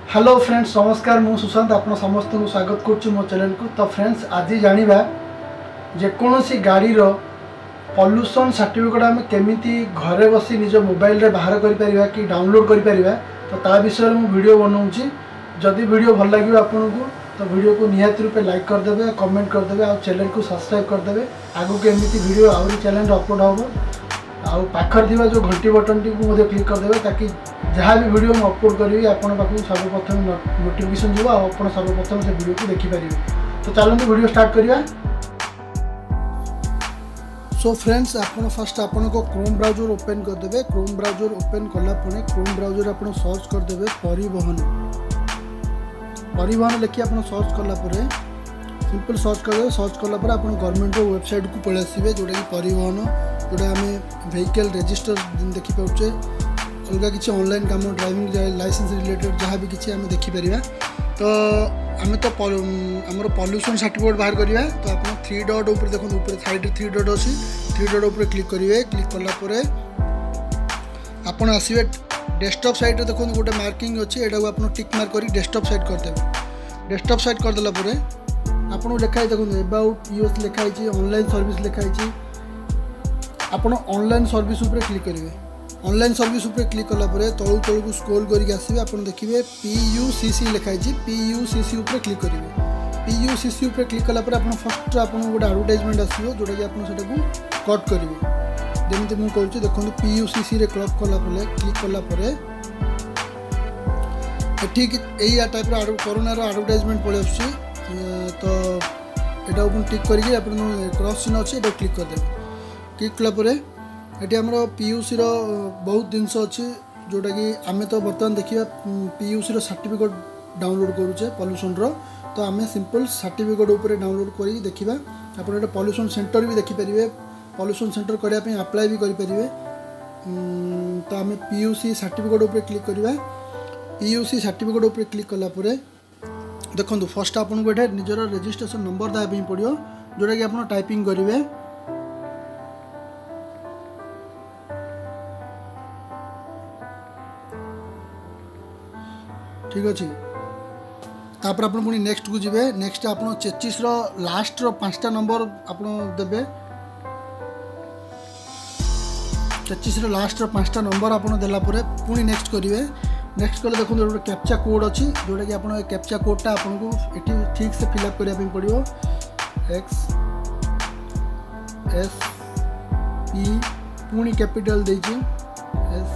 Hello friends नमस्कार मु सुशांत आप समस्त को स्वागत करुच्ची मो चैनल को। तो फ्रेंड्स आज जानिबा जेकोसी गाड़ी रो पॉल्यूशन सर्टिफिकेट आम केमिति घरे बसी निज मोबाइल रे बाहर कर परिबा कि डाउनलोड कर परिबा तो ता विषय में वीडियो बनाऊँगी। जदि वीडियो भल लगे आपन को तो वीडियो को निहाती रूपे लाइक करदे, कमेंट करदे और चैनल को सब्सक्राइब करदे। आगु के एमती वीडियो आउरी चैनल अपलोड हम आउ पाखर थिबा जो घंटी बटन टी को क्लिक करदे ताकि जहाँ भी वीडियो मैं अपलोड करी आपण पाखु सर्वप्रथम नोटिफिकेशन जीव आपण सर्वप्रथम से वीडियो को देखिपारे। तो चलते वीडियो स्टार्ट करिया। सो फ्रेंड्स आपण फर्स्ट आपण को क्रोम ब्राउजर ओपन करदे। क्रोम ब्राउजर ओपन कला पुणे क्रोम ब्राउजर आपण सर्च करदे परिवहन लिखि आपण सर्च कला परे सिंपल सर्च करदे। सर्च कला परे आपण गवर्नमेंट रो वेबसाइट को पळे आसीबे जोडा कि परिवहन जोड़ा आम व्हीकल रजिस्टर देखी पाचे अलग किसी ऑनलाइन काम ड्राइविंग लाइसेंस रिलेटेड जहाँ भी किसी आम देखिपर। तो आम तो आमर पॉल्यूशन सर्टिफिकेट बाहर करवा तो आप 3 डॉट ऊपर देखो ऊपर साइड 3 डॉट अच्छी 3 डॉट ऊपर क्लिक करेंगे। क्लिक कलापर आपड़ आसवे डेस्कटॉप साइड देखो गोटे मार्किंग अच्छी यहाँ आप टिक मार्क कर डेस्कटॉप साइड करदे। डेस्कटॉप साइड करदेला आपको लिखाई देखो अबाउट यूएस लिखाई ऑनलाइन सर्विस लिखाई आपण ऑनलाइन सर्विस ऊपर क्लिक करेंगे। ऑनलाइन सर्विस ऊपर क्लिक कला परे तलू तलू को स्क्रॉल करके आसवे आप देखिए PUCC लिखाई PUCC ऊपर क्लिक करेंगे। PUCC ऊपर क्लिक कला परे आपण फर्स्ट आपण गोटे एडवर्टाइजमेंट आसो जोटा कि आपण सेटा कट करेंगे। जमीती मुझे कहूँ देखो PUCC रे क्लिक कला परे क्लिक कला परे ठीक यही टाइप रो कोरोना रो एडवर्टाइजमेंट पड़े आसुची। तो एटा ओपन टिक करके आपण क्रॉस चिन्ह अच्छे एटा क्लिक कर देबे। क्लिक कलापर ये आमर PUC रो बहुत जिनस अच्छी जोटा कि आम तो बर्तमान देखिए PUC रो सर्टिफिकेट डाउनलोड करुचे पॉल्यूशन रो। तो आम सिंपल सर्टिफिकेट ऊपर डाउनलोड कर देखा आप पॉल्यूशन सेंटर भी देखिपारे पॉल्यूशन सेंटर करने अप्लाई भी करेंगे। तो आम PUC सर्टिफिकेट ऊपर क्लिक करवा। PUC सर्टिफिकेट ऊपर क्लिक कलापर देखो फर्स्ट आपको ये निजर रजिस्ट्रेशन नंबर देवाई पड़ो जोटा कि आप टाइपिंग करेंगे। ठीक अच्छे तापर आप पुणी नेक्स्ट को जीवे। नेक्स्ट आप चेचिस लास्ट रो 5टा नंबर आप देवे। चेचिस लास्ट रो 5टा नंबर आप देला परे पुणी नेक्स्ट करेंगे। नेक्स्ट कले देखो गोटे कैप्चा कोड अच्छी जोटा कि आप कैप्चा कोडटा आपको ये ठीक से फिलअप करने पड़ो। XSP पुणी कैपिटल देजी S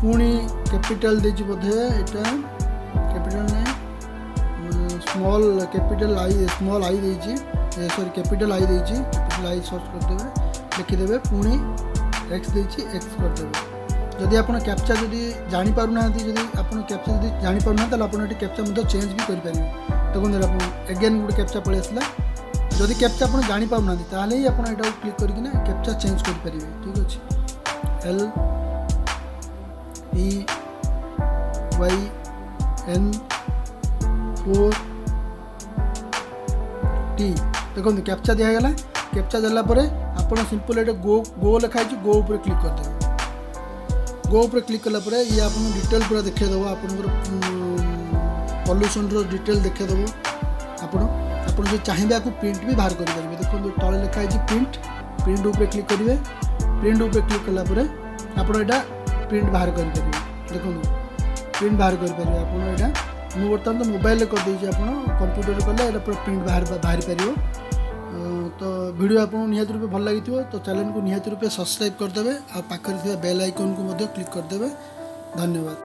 पुणी कैपिटल देजी बोधे एटा कैपिटल ने स्मॉल कैपिटल आई देजी सॉरी कैपिटल आई देजी कैपिटल आई सर्च कर देबे लिखिदेबे पुणी एक्स देजी एक्स कर देबे। जदि आपण कैप्चा जदि जानि पारु ना जदि आपण कैप्चा जदि जानि पारु ना त आपण एटी कैप्चा मध्ये चेंज भी करि परिबे। देखो आपण अगेन गुड कैप्चा पळे आसला जदि कैप्चा आपण जानि पारु ना ताले ही आपण एटा क्लिक करके ना कैप्चा चेंज कर परिबे। ठीक अछि L PYN 4 T देखो कैप्चा दिगला। कैप्चा देला परे आपण सिंपल ये गो लिखाई गो ऊपर क्लिक कर देबे। गो ऊपर क्लिक कला परे ये आपन डिटेल पूरा देखा देबो आपन पॉल्यूशन रो डिटेल देखा देबो। आपण जो चाहिए आपको प्रिंट भी बाहर कर पारे। देखो तले लिखाई प्रिंट ऊपर क्लिक करेंगे। प्रिंट ऊपर क्लिक कला परे आपण एटा प्रिंट बाहर करेंगे। देखो प्रिंट बाहर करेंगे आप मुझे बर्तमान तो मोबाइल कर देती आप कंप्यूटर कले पूरा प्रिंट बाहर पार। तो वीडियो आपको निहाती रूपे भल लगी तो चैनल को निहाती रूपे सब्सक्राइब करदे और पाखर बेल आइकन को क्लिक करदे। धन्यवाद।